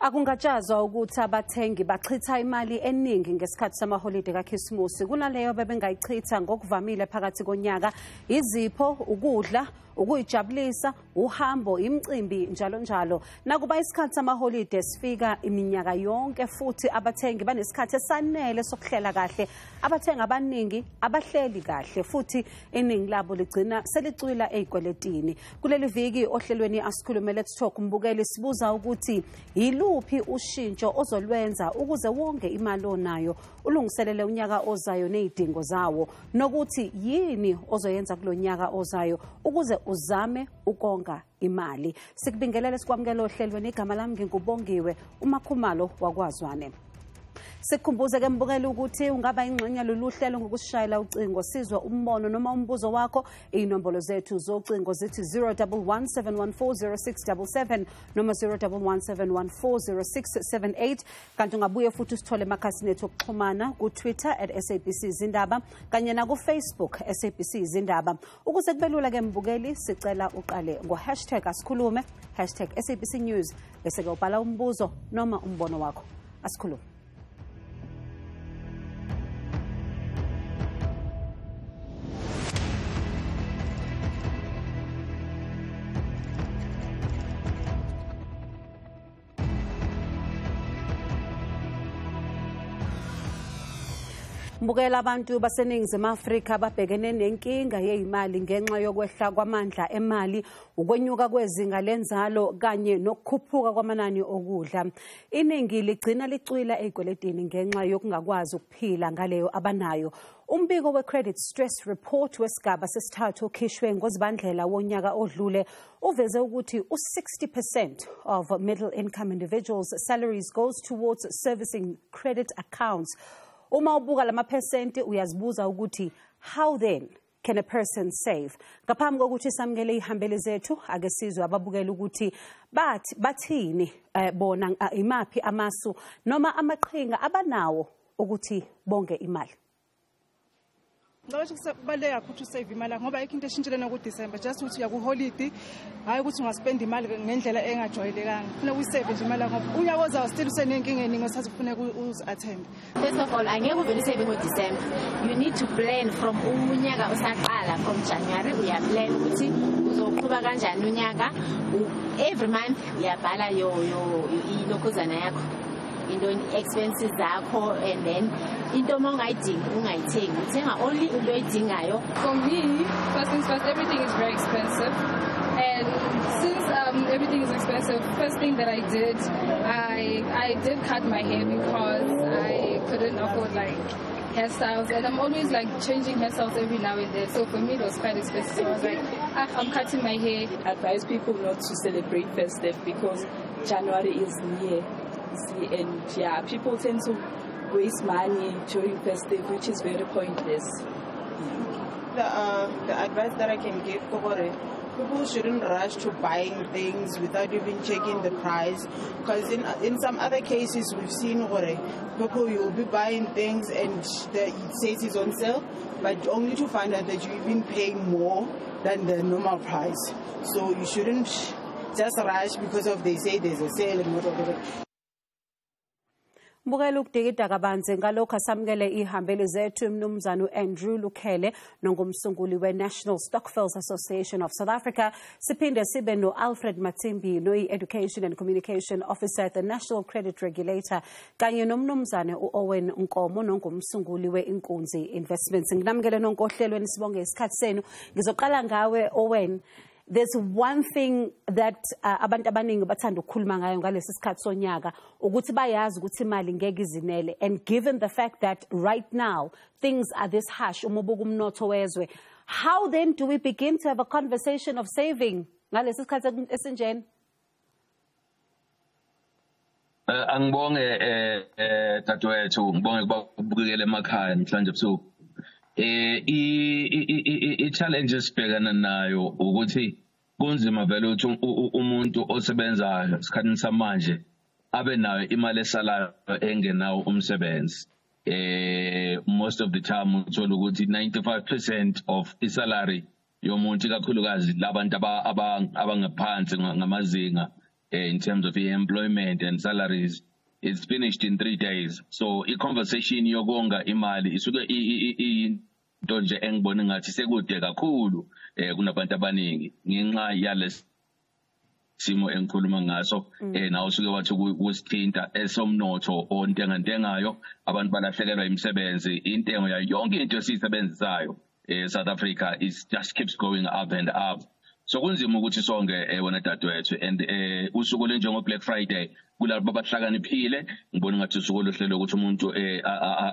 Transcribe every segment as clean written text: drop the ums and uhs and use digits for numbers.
Akungatshazwa ukuthi abathengi bachitha imali eningi ngesikhathi samaholidi kaKhisimusi kunaleyo bebengayichitha ngokuvamile phakathi konyaka, izipho, ukudla, ukuyijabulisa, uhambo, imicimbi njalo njalo. Nakuba isikhathi samaholidi sifika iminyaka yonke futhi abathengi banesikhathi esanele sokuhlela kahle, abathengi abaningi abahleli kahle futhi iningi labo ligcina selicwila ezikweletini. Kuleli viki ohlelweni Asikhulume Let's Talk mbukeli sibuza ukuthi yiluphi ushintsho ozolwenza ukuze wonge imali onayo, ulungiselele unyaka ozayo nezidingo zawo, nokuthi yini ozoyenza kulonyaka ozayo ukuze uzame ukonga imali. Sikubingelele sikwamukela ohlelweni, igama lami ngingubongiwe uMakhumalo waKwaZwane. Sikhumbuze ke mbukeli ukuthi ungaba ingxenye lolu hlelo ngokusishayela ucingo, sizwa umbono noma umbuzo wakho. Inombolo zethu zocingo zithi 011-714-0677 noma 011-714-0678. Kanti ungabuye futhi usithole emakhasini ethu okuxhumana ku-Twitter @SABC Izindaba kanye na ku-Facebook SABC Izindaba. Ukuze kubelula ke mbukeli, sicela uqale ngo-#Asikhulume, #SABC News, bese ke ubhala umbuzo noma umbono wakho. Asikhulume. Mbukela abantu baseNingizimu Afrika babhekene nenkinga yezimali ngenxa yokwehla kwamandla emali, ukwenyuka kwezinga lenzalo kanye nokukhuphuka kwamanani okudla. Iningi ligcina licwila ezikweletini ngenxa yokungakwazi ukuphila ngaleyo abanayo. Umbiko we-Credit Stress Report wesigaba sesithathu okhishwe ngo-Zibandlela wonyaka odlule uveze ukuthi u-60% of middle income individuals' salaries goes towards servicing credit accounts. Uma ubuka lamaphesenti uyazibuza ukuthi how then can a person save? Ngaphambi kokuthi samukele ihambele zethu, ake sizwe ababukela ukuthi bathini bona imaphi amasu noma amaqhinga abanawo ukuthi bonge imali. Ngicabanga ukuthi kubaluleke kakhulu usave imali ngoba ayikho into eshintshile nokuDisemba, just ukuthi uya ku-holiday, hayi ukuthi ungaspend imali ngendlela engajwayelekanga. Kufanele uyisave nje imali ngoba unyaka ozayo still usenenkinga eningi osathi kufanele uzi-attend. First of all, angeke uvele usave ngoDisemba. You need to plan from unyaka usaqala, from January uyaplan ukuthi uzoqhuba kanjani unyaka. Every month uyabhala ilokhuzana yakho, into expenses zakho, and then into ongayidingi ungayithengi, uthenga only into oyidingayo. For me, first things first, everything is very expensive, and since everything is expensive, first thing that I did cut my hair because I couldn't afford like hairstyles, and I'm always like changing hairstyles every now and then, so for me it was quite expensive. So I was like, I'm cutting my hair. I advise people not to celebrate festive because January is near, and yeah, people tend to waste money during festive, which is very pointless. The advice that I can give, people shouldn't rush to buying things without even checking the price, because in some other cases we've seen people, you'll be buying things and it says it's on sale, but only to find out that you're even paying more than the normal price. So you shouldn't just rush because they say there's a sale and whatever. Mbukela ukudikida kabanzi ngalokho asamukele ihambele zethu mnumzane Andrew Lukhele nongumsunguli we-National Stockfels Association of South Africa. Siphinde sibe no-Alfred Matimbi, no-Education and Communication Officer at the National Credit Regulator, kanye nomnumzane u-Owen Nkomo nongumsunguli we-Inkunzi Investments. Nginamukele nonke ohlelweni, sibonge isikhathi senu. Ngizoqala ngawe Owen. There's one thing that abantu abaningi bathanda ukukhuluma ngayo ngalesi sikhathi sonyaka ukuthi bayazi ukuthi imali ngeke izinele, and given the fact that right now things are this harsh umubuka umnotho wezwe, how then do we begin to have a conversation of saving ngalesi sikhathi esinjena? Angibonge dadewethu, ngibonge kubukele emakhaya namhlanje ebusuku. I-challenges sibhekana nayo ukuthi kunzima vele ukuthi umuntu osebenzayo esikhathini samanje abe nayo imali esalayo engenawo umsebenzi. Most of the time uthola ukuthi 95% of isalary yomuntu ikakhulukazi labantu abangaphansi ngamazinga in terms of employment and salaries, it's finished in 3 days. So i-conversation yokonga imali isuke into nje engibona ngathi sekude kakhulu kunabantu abaningi ngenxa yalesi simo engikhuluma ngaso nawo usuke wathi kusithinta esomnotho ontengantengayo abantu balahlekelwa imisebenzi intengo yayo yonke into esiyisebenzisayo South Africa is just keeps going up and up. So kunzima ukuthi sonke wena dadewethu and usuku lenjengo Black Friday kulabo abahlakaniphile ngibona ngathi usuku oluhlelo ukuthi umuntu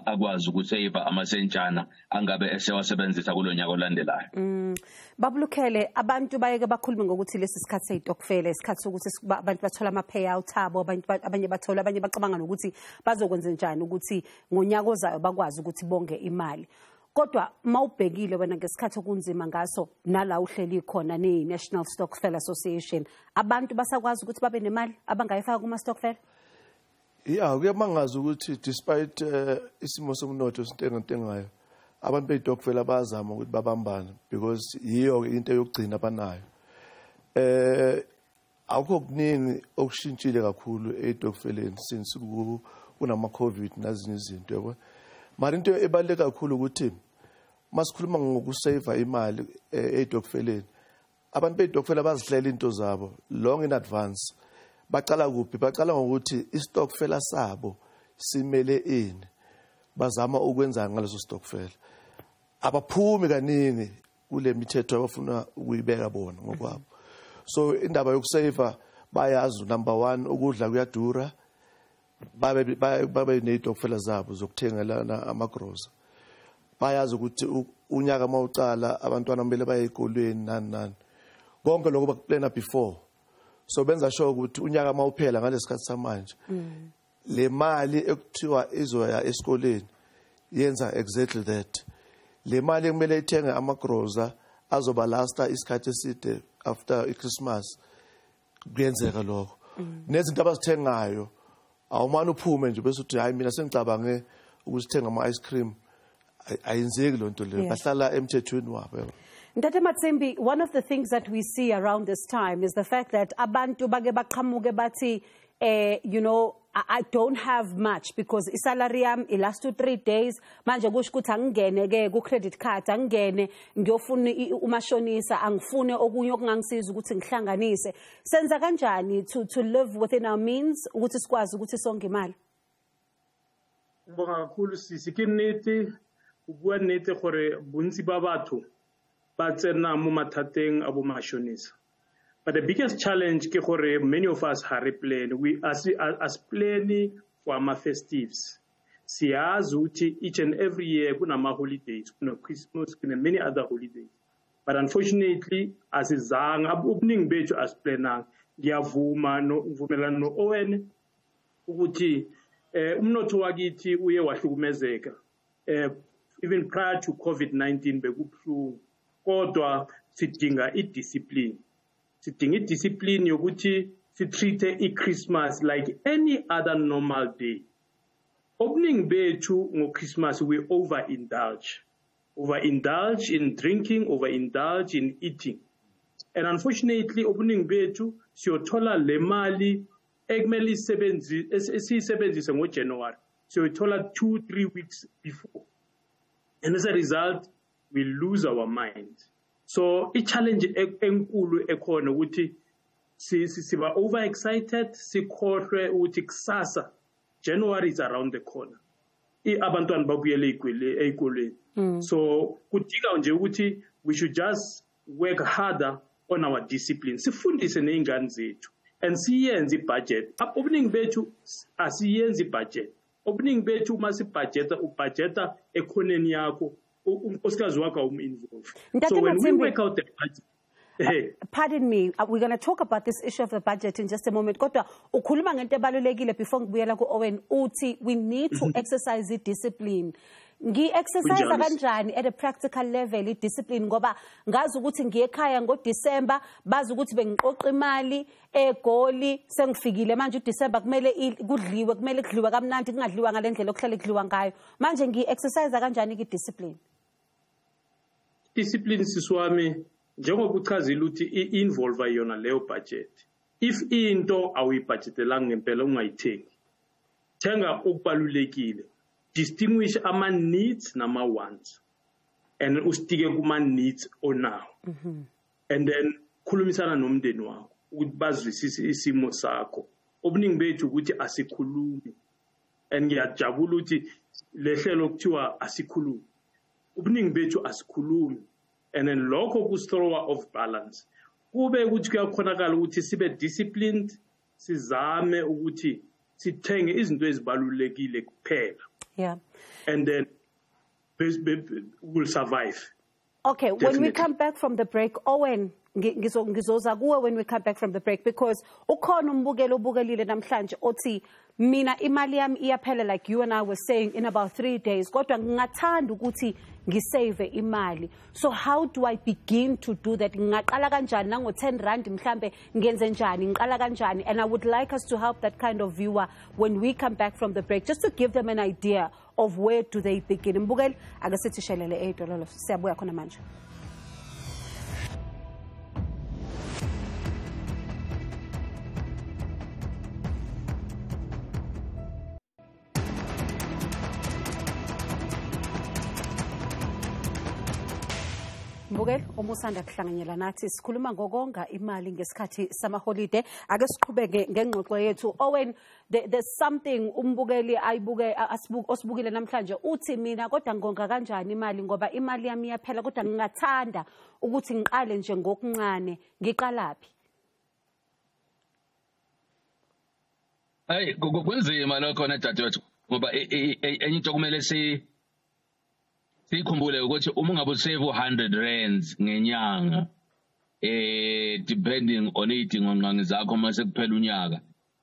akwazi ukusave amasentshana angabe esewasebenzisa kulonyaka olandelayo. Babulukele abantu bayeke bakhulume ngokuthi lesi sikhathi seyitokufela isikhathi sokuthi abantu bathola ama payout abo abanye bathola abanye bacabanga nokuthi bazokwenza njani ukuthi ngonyaka ozayo bakwazi ukuthi bonge imali. Kodwa mawubhekile wena ngesikhathi okunzima ngaso nala uhleli khona ne National Stokvel Association abantu basakwazi ukuthi babe nemali abangayifaka kuma stokvel? Yeah, kuyamangaza ukuthi despite isimo somnotho sintengantengayo abantu beitokvel abazama ukuthi babambane because yiyo into yokugcina abanayo. Akukho kuningi okushintshile kakhulu eitokveleni since kunama COVID nazinye izinto yabo. Mara into ebaluleke kakhulu ukuthi masikhuluma ngokusave imali eitokveleni abantu beitokvel abazihlela into zabo long in advance baqala kuphi baqala ngokuthi istokvel sabo simele ini bazama ukwenza ngaleso stokvel abaphumi kaningi kule mithetho abafuna ukuyibeka bona ngokwabo. So indaba yokusave bayazi number 1 ukudla kuyadura babe neitokvel zabo zokuthengelana amagrocery bayazi ukuthi unyaka mawucala abantwana kumele baye ezikolweni nani konke lokho bakuplana before. So benza sure ukuthi unyaka mawuphela ngalesikhathi samanje le mali ekuthiwa izoya esikoleni yenza exactly that. Le mali kumele ithenge amagrocery azoba lasta isikhathi eside after iChristmas kuyenzeka lokho. Nezinto abazithengayo awumani uphume nje bese uthi hayi mina sengicabange ukusithenga ama ice cream ayenzeki lonto le bahlala emthethweni wabo. Ntate Matsimbi, one of the things that we see around this time is the fact that abantu bake baqhamuke bathi you know, I don't have much because isalary yami last 3 days manje kusho ukuthi angingene ke ku credit card angingene ngiyofuna umashonisa angifune okunye okungangisiza ukuthi ngihlanganise. Senza kanjani to live within our means ukuthi sikwazi ukuthi sonke imali? Ngibonga kakhulu sisi kinete ubua nete gore bontsi ba batho ba tsena mo mathateng a bo mashonisa. But the biggest challenge ke gore many of us are planning. We as planning for our festives. Siyazi ukuthi each and every year kunama holidays, kuna Christmas, kuna many other holidays. But unfortunately, as izanga opening bethu as planning, ngiyavuma no uvumelana no Owen ukuthi umnotho wakithi uye wahlukumezeka. Even prior to COVID-19 bekubhlungu. Kodwa sidinga idiscipline. Sidinga idiscipline yokuthi sitreate iChristmas like any other normal day. Opening bethu ngo-Christmas we overindulge. Overindulge in drinking, overindulge in eating. And unfortunately, opening bethu siyothola le mali ekumele siyisebenzise ngoJanuary. Siyothola 2-3 weeks before. And as a result, we lose our mind. So a challenge enkulu ekhona ukuthi siba overexcited sikhohlwe ukuthi kusasa January is around the corner. Abantwana babuyele ezikolweni. So kudinga nje ukuthi we should just work harder on our discipline. Sifundise neingane zethu and siyenze ibudget. Opening bethu asiyenze ibudget. Opening bethu masibudgeta ubudgeta ekhoneni yakho unkosikazi wakho uminvolve. So when we work out the budget, pardon me, we're going to talk about this issue of the budget in just a moment. Kodwa ukhuluma ngento ebalulekile before ngibuyela ku Owen uthi we need to exercise the discipline. Ngi-exercise kanjani at a practical level i-discipline ngoba ngazi ukuthi ngiyekhaya ngoDecember bazi ukuthi bengiqoqa imali eGoli sengifikile manje uDecember kumele kudliwe kumele kudliwe kamnandi kungadliwa ngalendlela okuhlala kudliwa ngayo manje ngi-exercise kanjani i-discipline? Discipline siswami njengoba uchazile ukuthi i-involve yona leyo budget if into awuyibudgetelanga ngempela ungayithengi, thenga okubalulekile, distinguish ama needs nama wants, and ustike kuma needs onawo. And then khulumisana nomndeni wakho ukuthi bazwisise isimo sakho. Obuningi bethu ukuthi asikhulumi, and ngiyajabula ukuthi lehlelo kuthiwa asikhulumi. Obuningi bethu asikhulumi, and then lokho kusithrower of balance. Kube ukuthi kuyakhonakala ukuthi sibe disciplined, sizame ukuthi sithenge izinto ezibalulekile kuphela. Yeah. And then we'll survive. Okay, Definitely. When we come back from the break, Owen, ngizoza kuwe when we come back from the break, because ukhona umbukelo obukelile namhlanje othi mina imali yami iyaphela, like you and I were saying, in about 3 days. Kodwa ngingathanda ukuthi ngisave imali. So how do I begin to do that? Ngaqala kanjani nango 10 rand mhlambe ngenze njani? Ngiqala kanjani? And I would like us to help that kind of viewer when we come back from the break, just to give them an idea of where do they begin. Mbukeli akasithi shelele $8. Siyabuya khona manje. Mbukeli omusanda kuhlanganyela nathi sikhuluma ngokonga imali ngesikhathi samaholide. Ake siqhubeke ngengxoxo yethu. Owen, there's something umbukeli ayibuke osibukile namhlanje uthi mina kodwa ngonga kanjani imali ngoba imali yami iyaphela, kodwa ngingathanda ukuthi ngiqale nje ngokuncane. Ngiqalaphi? Hey, kunzima lokho nedadewethu ngoba enye into kumele sikhumbule ukuthi uma ungabe usave 100 rands ngenyanga, depending on idingonqangi zakho mase kuphela unyaka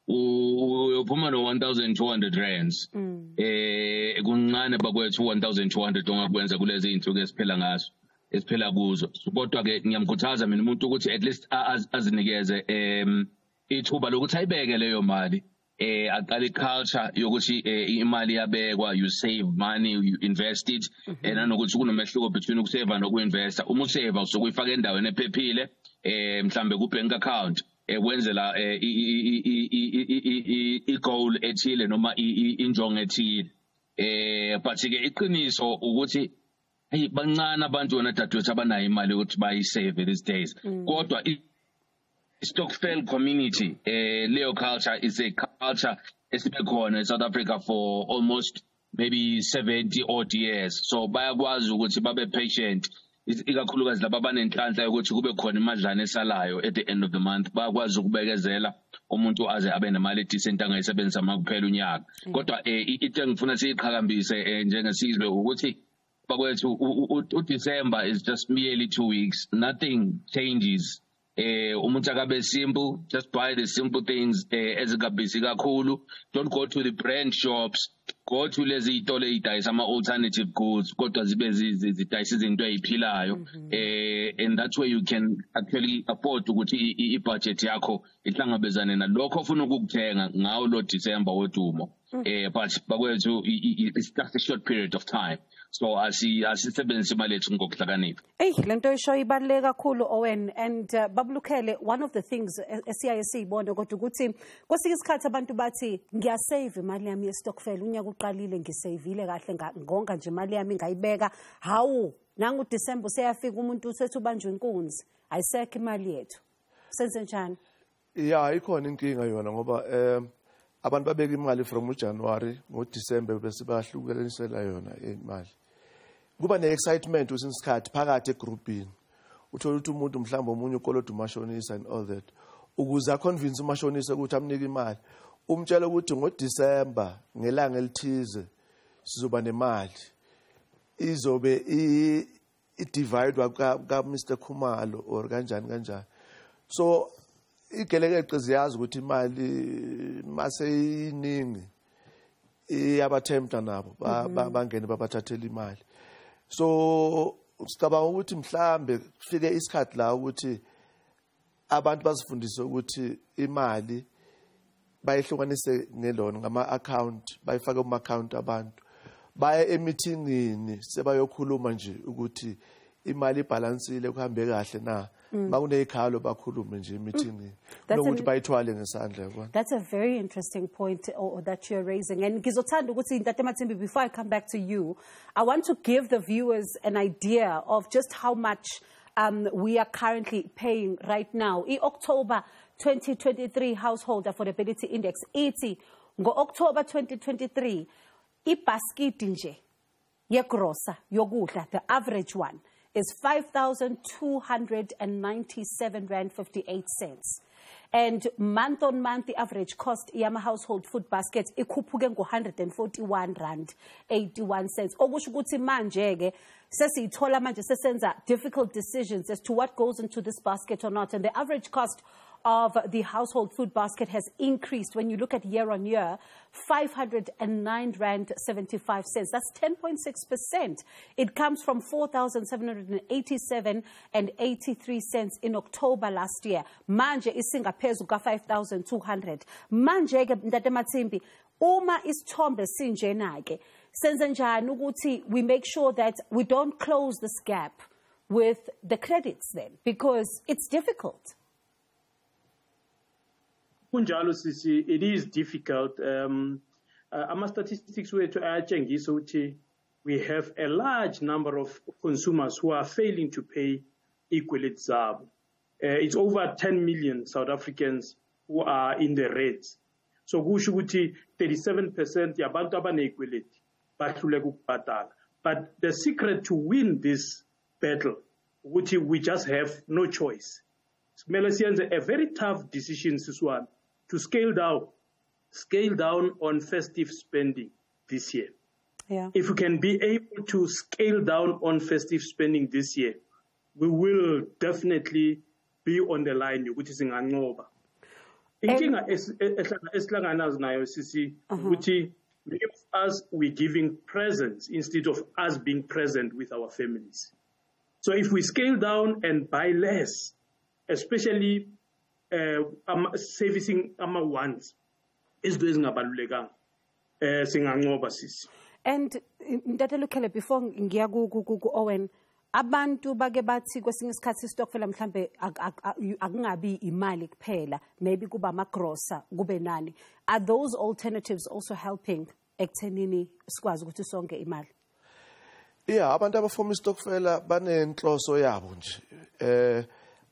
uyophuma no 1200 rands. Kuncane bakwethu 1200 ongakwenza kulezi insuku esiphela kuzo. Kodwa ke ngiyamkhuthaza mina umuntu ukuthi at least azinikeze ithuba lokuthi ayibeke leyo mali. Aqala culture yokuthi imali yabekwa, you save money, you invest it, nanokuthi kunomehluko between ukusave nokuinvesta. Uma usave usukuyifaka endaweni ephephile, mhlambe ku bank account, kwenzela i-goal ethile noma injongo ethile. But ke iqiniso ukuthi hey bancane abantu wena dadewethu abanayo imali ukuthi bayisave these days. Kodwa Stockfell community, Leo culture is a culture esibekhona in South Africa for almost maybe 70 odd years. So bayakwazi ukuthi babe patient. Ikakhulukazi laba abanenhlanhla ukuthi kube khona imadlana esalayo at the end of the month. Bayakwazi ukubekezela umuntu aze abe nemali decent angayisebenzisa makuphela unyaka. Kodwa into engifuna siyiqhakambise njengesizwe ukuthi bakwethu uDecember is just merely 2 weeks. Nothing changes. Umuntu akabe simple, just buy the simple things ezingabhizi kakhulu. Don't go to the brand shops, go to lezi itolo ezidayisa ama alternative goods kodwa zibe zidayisa izinto eziphilayo. And that's where you can actually afford ukuthi i-budget yakho ihlangabezane nalokho ofuna ukukuthenga ngawo lo December wodumo. But bakwethu it's just a short period of time. So asisebenzise imali yethu ngokuhlakanipha. Lento isho ibaluleke kakhulu Owen, and babulukele, one of the things esiyaye siyibone kodwa ukuthi kwesinye isikhathi abantu bathi ngiyasave imali yami ye-stockfell, unyaka uqalile ngisavile kahle ngonga nje imali yami ngayibeka. Hawu nangu uDecember seyafika umuntu usethi ubanjwe inkunzi, ayisekho imali yethu. Senze njani? Yeah, ikhona inkinga yona ngoba abantu babeka imali from uJanuary ngoDecember bese bahlukanisela yona imali. Kuba ne-excitement usinsikhathi phakathi egroupini. Uthola ukuthi umuntu mhlawumbe omunye ukoloda umashonisa and all that. Ukuze aconvince umashonisa ukuthi amnike imali. Umtshela ukuthi ngoDecember ngelanga elithize sizoba nemali. Izobe i-divide ka Mr Khumalo or kanjani. So igelekeqe ziyazi ukuthi imali mase iningi iyabathemta nabo bangene babathathela imali. So sicabanga ukuthi mhlambe kufike isikhathi la ukuthi abantu basifundise ukuthi imali bayihlukanise ngelona ngama account, bayifake kuma account abantu, baye emeetingini sebayokhuluma nje ukuthi imali ibalansile kuhambe kahle na, bakuneyikhalo bakhulume nje meeting nokuthi bayithwale ngesandla yabona. That's a very interesting point that you're raising. And ngizothanda ukuthi Ntate Mathimbi, before I come back to you, I want to give the viewers an idea of just how much we are currently paying right now. October 2023 Household Affordability Index, iti ngo-October 2023, ibhaskiti nje yegrosa yokudla, the average one, is 5,297 rand 58 cents. And month on month, the average cost yama household food basket ikhuphuke ngo-141 rand 81 cents. Okusho ukuthi manje ke sesiyithola manje sesenza difficult decisions as to what goes into this basket or not. And the average cost of the household food basket has increased when you look at year on year, 509 rand 75 cents. That's 10.6%. It comes from 4,787 and 83 cents in October last year. Manje isingaphezu ka 5,200. Manje ke Ntate Mathimbi, uma isithombe sinjena ke senze njani ukuthi we make sure that we don't close this gap with the credits then, because it's difficult. Kunjalo sisi, it is difficult. Ama statistics wethu ayatshengisa ukuthi we have a large number of consumers who are failing to pay ikweleti zabo. It's over 10 million South Africans who are in the reds. So kusho ukuthi 37% yabantu abanekweleti bahluleka ukubhadala. But the secret to win this battle, ukuthi we just have no choice. Kumele siyenze a very tough decision, Siswan, to scale down on festive spending this year. Yeah. If we can be able to scale down on festive spending this year, we will definitely be on the line, which is in Angoba. Inkinga esihlangana nayo sisi ukuthi us we're giving presents instead of us being present with our families. So if we scale down and buy less, especially servicing ama wants, izinto ezingabalulekanga singanqoba sisi. And Ntate Lukhele, before ngiya ku Owen, abantu bake bathi kwesinye isikhathi istokfela mhlambe akungabi imali kuphela, maybe kuba amagrosa kube nani. Are those alternatives also helping ekuthenini sikwazi ukuthi sonke imali? Yeah, abantu abafoma istokfela banenhloso yabo nje.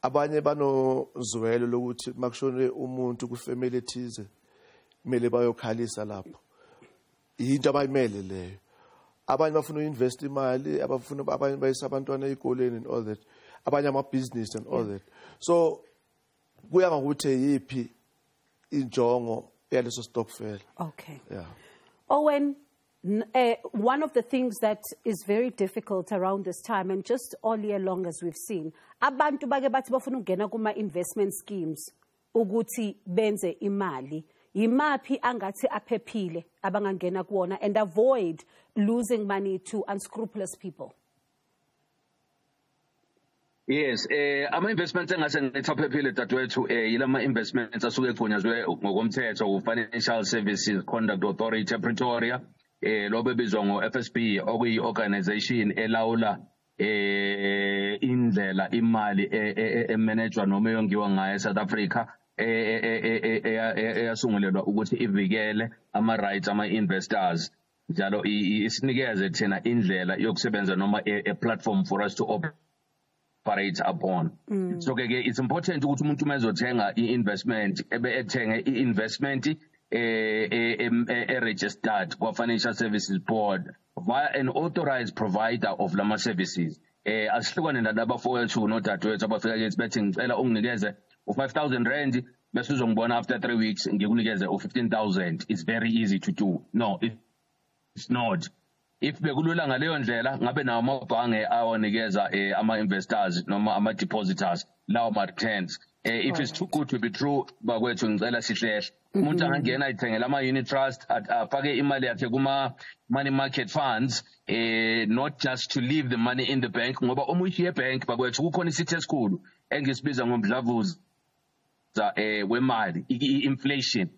Abanye banozwelo lokuthi makushone umuntu kufamily ethize kumele bayokhalisa lapho. Into abayimele leyo. Abanye bafuna uinvest imali, abanye bayisa abantwana ezikoleni and all that. Abanye ama business and all that. So kuya ngokuthi yipi injongo yaleso stokfela. Okay. Yeah. Owen, one of the things that is very difficult around this time, and just all year long as we've seen, abantu bake bathi bafuna ukungena kuma investment schemes ukuthi benze imali. Imaphi angathi aphephile abangangena kuona and avoid losing money to unscrupulous people? Yes, ama-investments engase ngithaphephile dadewethu yilama investments asuke egunyazwe ngokomthetho Financial Services Conduct Authority Pretoria, lo bebizwa ngo-FSB, okuyi-organization elawula indlela imali emanejwa noma eyongiwa ngayo eSouth Africa, eyasungulelwa ukuthi ivikele ama-rights ama-investors, njalo isinikeze thina indlela yokusebenza noma a platform for us to operate upon. So it's important ukuthi umuntu mezothenga i-investment ethenge i-investment registered kwa-Financial Services Board via an authorized provider of lama services. Asihlukane nabafowethu nodadewethu abafika kithi bethi ngicela unginikeze u-5,000 rand bese uzongibona after 3 weeks ngikunikeze u-15,000. It's very easy to do. No, it's not. If bekulula ngaleyo ndlela ngabe nawo amabhange awonikeza ama-investors noma ama-depositors lawo ma-returns. If it's too good to be true, bakwethu ngicela sihlehle. Umuntu angangena ayithengela ama-unit trust, afake imali yakhe kuma-money market funds, not just to leave the money in the bank, ngoba uma uyishiye ebank bakwethu kukhona isithe esikhulu engisibiza ngomdlavuza wemali, i-inflation.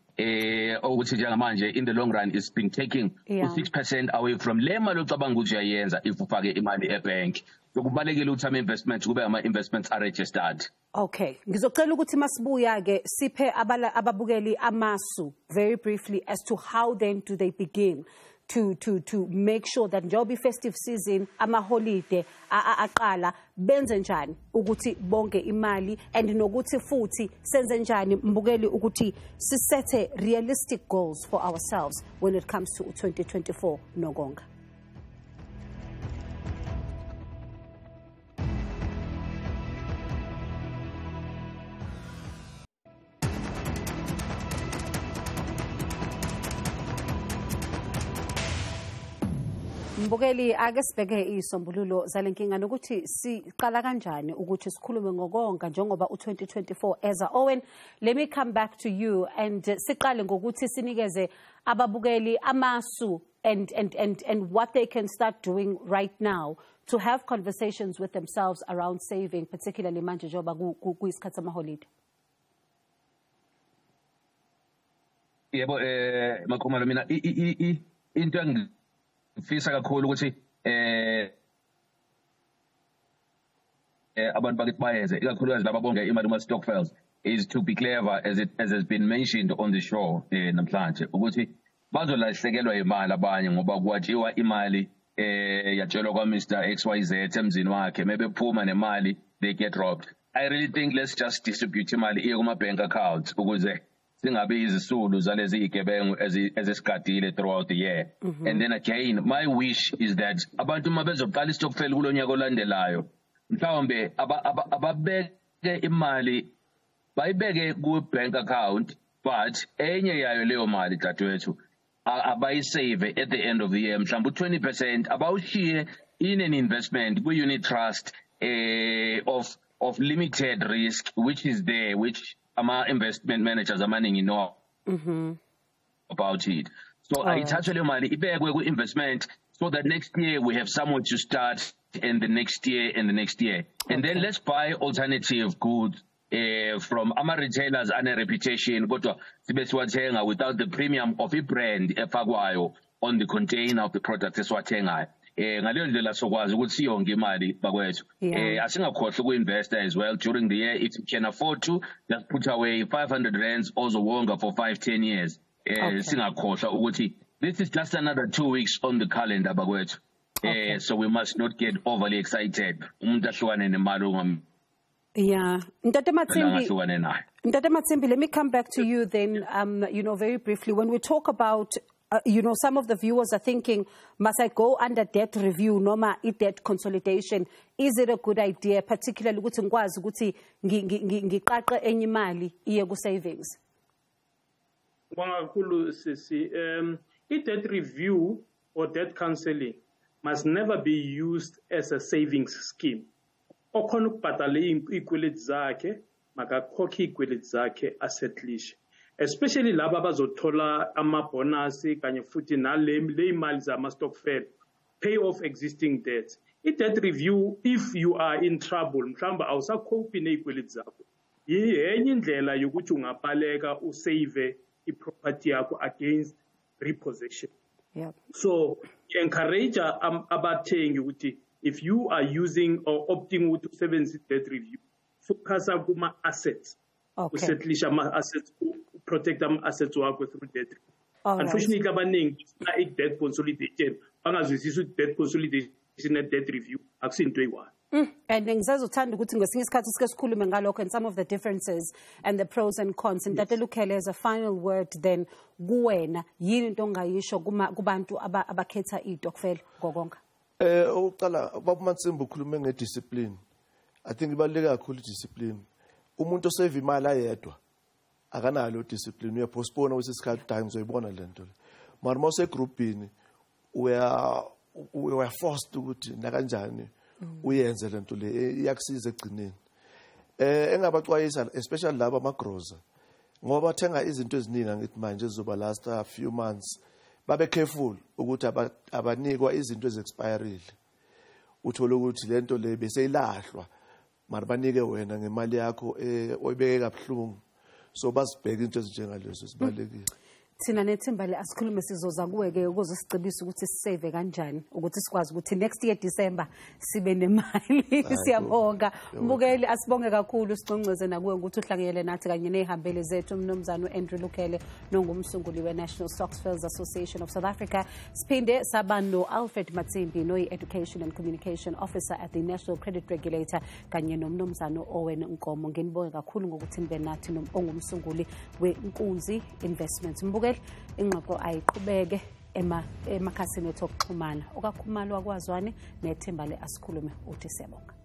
Ukuthi njengamanje in the long run is being taking 6% away from le mali ocabanga ukuthi uyayenza if ufake imali ebank. sokubalekile ukuthi ama-investments kube ama-investments are-registered. Okay, ngizocela ukuthi masibuya ke siphe ababukeli amasu very briefly as to how then do they begin to make sure that njengoba festive season amaholide aqala benze njani ukuthi bonke imali and nokuthi futhi senze njani mbukeli ukuthi sisethe realistic goals for ourselves when it comes to 2024 nokonga. Mbukeli ake sibheke isombululo zalenkinga nokuthi siqala kanjani ukuthi sikhulume ngokonga njengoba u2024 eza. Owen, let me come back to you and siqale ngokuthi sinikeze ababukeli amasu and what they can start doing right now to have conversations with themselves around saving, particularly manje njengoba kuyisikhathi samaholide. Yebo makhomalo mina into fisa kakhulu ukuthi abantu bakithi bayenze ikakhulukazi laba bonke imali kuma-stockpiles is to be clever as has been mentioned on the show namhlanje ukuthi bazolahlekelwa imali abanye ngoba kwatshiwa imali yatshelwa kwa-Mr. XYZ emzini wakhe mebephuma nemali they get robbed. I really think let's just distribute imali iye kuma-bank accounts ukuze singabe izisulu zalezi igebengu ezisigadile throughout the year. And then again, my wish is that abantu mabezoqala istokfel kulo nyaka olandelayo mhlawumbe ababeke imali bayibeke ku-bank account but enye yayo leyo mali dadewethu abayisave at the end of the year mhlawumbe 20% abawushiye in an investment kwi-unit trust of limited risk which is there, which investment managers amaningi know about it. So ayithathwe leyo mali ibekwe ku-investment so that next year we have somewhere to start and the next year and the next year. And then let's buy alternative goods from ama-retailers ane reputation kodwa sibe siwathenga without the premium of i-brand efakwayo on the container of the product esiwathengayo. Ngaleyo ndlela sokwazi ukuthi siyonke imali bakwethu. Asingakhohlwa uku-investa as well during the year. If you can afford to, just put away 500 rands ozowonga for 5-10 years. Singakhohlwa ukuthi this is just another 2 weeks on the calendar bakwethu. So we must not get overly excited. Umuntu ahlukane nemali ongam. Yeah, Ntate Matsimbi, let me come back to you then, very briefly. When we talk about, some of the viewers are thinking, must I go under debt review, noma debt consolidation? Is it a good idea, particularly ukuthi ngikwazi ukuthi ngiqaqe enye imali iye ku savings? Kakhulu sisi, debt review or debt counseling must never be used as a savings scheme. Okhona ukubhadala izikweleti zakhe makakhokhe izikweleti zakhe asettlishe, especially laba abazothola ama-bonus kanye futhi nale imali zama-stockfel, pay off existing debts. I-debt review, if you are in trouble mhlawumbe awusakhophi nezikweleti zakho, yenye indlela yokuthi ungabaleka usave i-property yakho against repossession. So encourage abathengi ukuthi if you are using or opting to sebenzisa debt review, focus on assets. Settlish assets, protect assets wakho through debt. Unfortunately, abaningi debt consolidation, bangazwisisi debt consolidation and debt review akusinto eyiwani. And ngizazothanda ukuthi ngesinye isikhathi sike sikhulume ngalokho and some of the differences and the pros and cons. And Ntate Lukhele, as a final word then, kuwena yini into ongayisho kubantu abakhetha idokfela ngokonga? Uqala baba Matsimbi ukhulume ngediscipline. I think ibaluleke kakhulu discipline. Umuntu osave imali ayedwa akanalo discipline, uyapostpone kwesikhathi times uyibona lento. Mara mase groupini we are forced ukuthi nakanjani uyenze lento le iyakusiza egcineni. Engabaxwayisa especially laba amagroza ngoba bathenga izinto eziningi ngithi manje zizoba last a few months. Babe careful ukuthi abanikwa izinto ezexpireile. Uthola ukuthi lento le bese ilahlwa mara banike wena ngemali yakho oyibeke kabuhlungu. So basibheka into ezinjengalezo sibalekile. thina nethimba le Asikhulume sizoza kuwe-ke ukuze sicebise ukuthi sisave kanjani ukuthi sikwazi ukuthi next year December sibe nemali. Siyabonga mbukeli, asibonge kakhulu sicongceze nakuwe ukuthi uhlanganyele nathi kanye nehambele zethu umnumzane Andrew Lukele nongumsunguli we-National Stockbrokers Association of South Africa. Siphinde saba no-Alfred Matsimbi no-Education and Communication Officer at the National Credit Regulator kanye nomnumzane Owen Nkomo. Nginibonge kakhulu ngokuthi nibe nathi ongumsunguli we-Nkunzi Investments. Mbukeli, ingxoxo ayiqhubeke emakhasini ethu okuxhumana. Okakhumalo wakwazwane nethimba le Asikhulume uthi siyabonga.